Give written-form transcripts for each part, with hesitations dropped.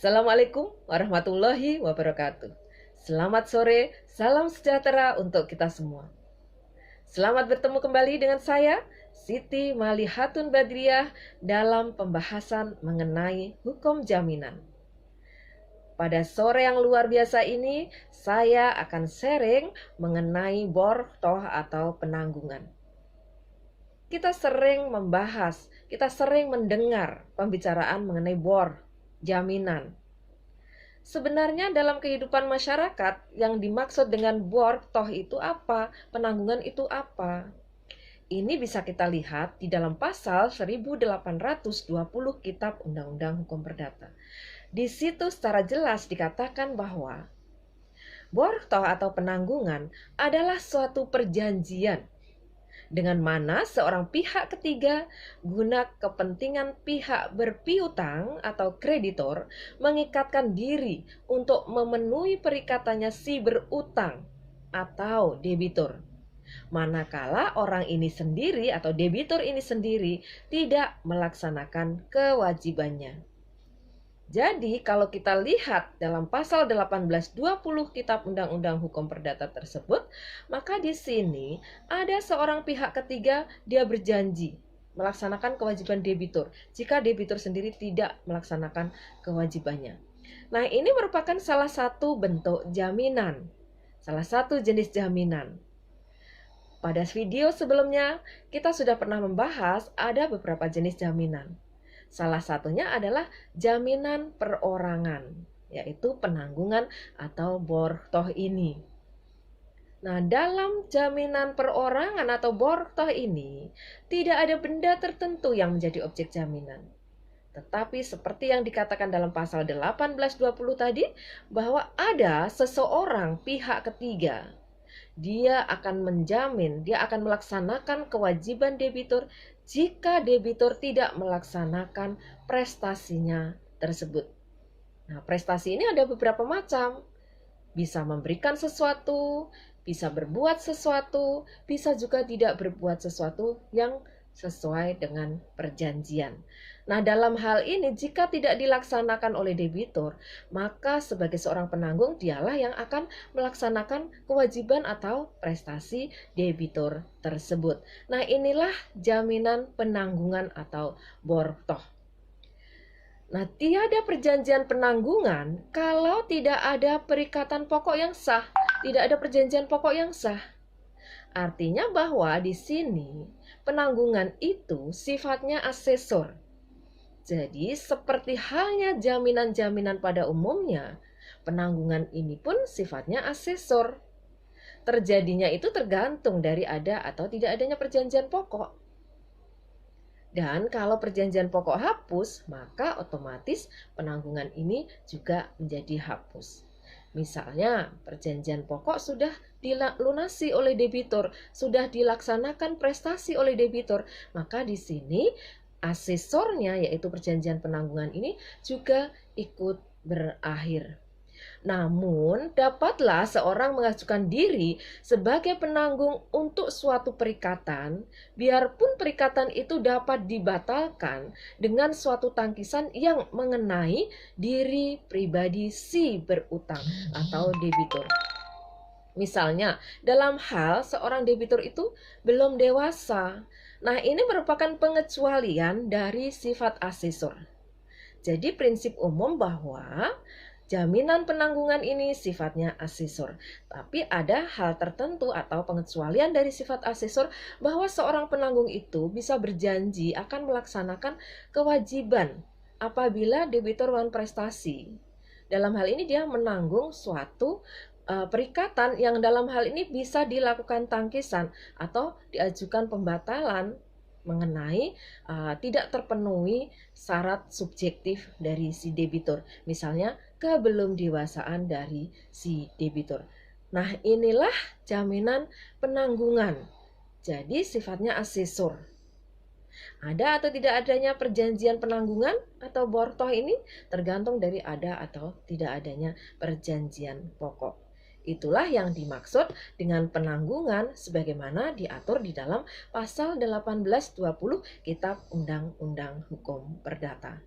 Assalamualaikum warahmatullahi wabarakatuh. Selamat sore, salam sejahtera untuk kita semua. Selamat bertemu kembali dengan saya, Siti Malihatun Badriah, dalam pembahasan mengenai hukum jaminan. Pada sore yang luar biasa ini, saya akan sharing mengenai bortoh atau penanggungan. Kita sering membahas, kita sering mendengar pembicaraan mengenai bor, jaminan. Sebenarnya dalam kehidupan masyarakat yang dimaksud dengan bortoh itu apa? Penanggungan itu apa? Ini bisa kita lihat di dalam pasal 1820 Kitab Undang-Undang Hukum Perdata. Di situ secara jelas dikatakan bahwa bortoh atau penanggungan adalah suatu perjanjian dengan mana seorang pihak ketiga guna kepentingan pihak berpiutang atau kreditor mengikatkan diri untuk memenuhi perikatannya si berutang atau debitur. Manakala orang ini sendiri atau debitur ini sendiri tidak melaksanakan kewajibannya. Jadi kalau kita lihat dalam pasal 1820 Kitab Undang-Undang Hukum Perdata tersebut, maka di sini ada seorang pihak ketiga, dia berjanji melaksanakan kewajiban debitur jika debitur sendiri tidak melaksanakan kewajibannya. Nah, ini merupakan salah satu bentuk jaminan, salah satu jenis jaminan. Pada video sebelumnya kita sudah pernah membahas ada beberapa jenis jaminan. Salah satunya adalah jaminan perorangan, yaitu penanggungan atau bortoh ini. Nah, dalam jaminan perorangan atau bortoh ini, tidak ada benda tertentu yang menjadi objek jaminan. Tetapi seperti yang dikatakan dalam pasal 1820 tadi, bahwa ada seseorang pihak ketiga, dia akan menjamin, dia akan melaksanakan kewajiban debitur jika debitur tidak melaksanakan prestasinya tersebut. Nah, prestasi ini ada beberapa macam. Bisa memberikan sesuatu, bisa berbuat sesuatu, bisa juga tidak berbuat sesuatu yang sesuai dengan perjanjian. Nah, dalam hal ini jika tidak dilaksanakan oleh debitur, maka sebagai seorang penanggung dialah yang akan melaksanakan kewajiban atau prestasi debitur tersebut. Nah, inilah jaminan penanggungan atau bortoh. Nah, tiada perjanjian penanggungan kalau tidak ada perikatan pokok yang sah, tidak ada perjanjian pokok yang sah. Artinya bahwa di sini penanggungan itu sifatnya asesor. Jadi seperti halnya jaminan-jaminan pada umumnya, penanggungan ini pun sifatnya asesor. Terjadinya itu tergantung dari ada atau tidak adanya perjanjian pokok. Dan kalau perjanjian pokok hapus, maka otomatis penanggungan ini juga menjadi hapus. Misalnya, perjanjian pokok sudah dilunasi oleh debitur, sudah dilaksanakan prestasi oleh debitur, maka di sini asesornya yaitu perjanjian penanggungan ini juga ikut berakhir. Namun, dapatlah seorang mengajukan diri sebagai penanggung untuk suatu perikatan, biarpun perikatan itu dapat dibatalkan dengan suatu tangkisan yang mengenai diri pribadi si berutang atau debitur. Misalnya, dalam hal seorang debitur itu belum dewasa. Nah, ini merupakan pengecualian dari sifat asesor. Jadi prinsip umum bahwa jaminan penanggungan ini sifatnya asesor. Tapi ada hal tertentu atau pengecualian dari sifat asesor bahwa seorang penanggung itu bisa berjanji akan melaksanakan kewajiban apabila debitur melakukan prestasi. Dalam hal ini dia menanggung suatu perikatan yang dalam hal ini bisa dilakukan tangkisan atau diajukan pembatalan mengenai tidak terpenuhi syarat subjektif dari si debitur, misalnya kebelum dewasaan dari si debitur. Nah, inilah jaminan penanggungan. Jadi sifatnya asesor. Ada atau tidak adanya perjanjian penanggungan atau bortoh ini tergantung dari ada atau tidak adanya perjanjian pokok. Itulah yang dimaksud dengan penanggungan sebagaimana diatur di dalam pasal 1820 Kitab Undang-Undang Hukum Perdata.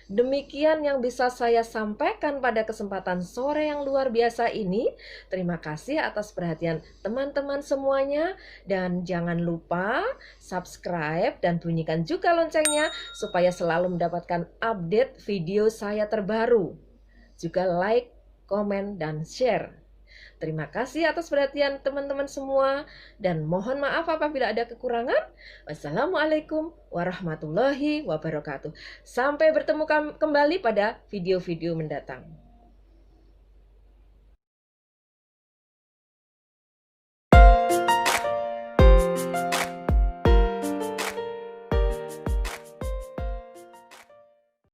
Demikian yang bisa saya sampaikan pada kesempatan sore yang luar biasa ini. Terima kasih atas perhatian teman-teman semuanya. Dan jangan lupa subscribe dan bunyikan juga loncengnya supaya selalu mendapatkan update video saya terbaru. Juga like, komen, dan share. Terima kasih atas perhatian teman-teman semua dan mohon maaf apabila ada kekurangan. Wassalamualaikum warahmatullahi wabarakatuh. Sampai bertemu kembali pada video-video mendatang.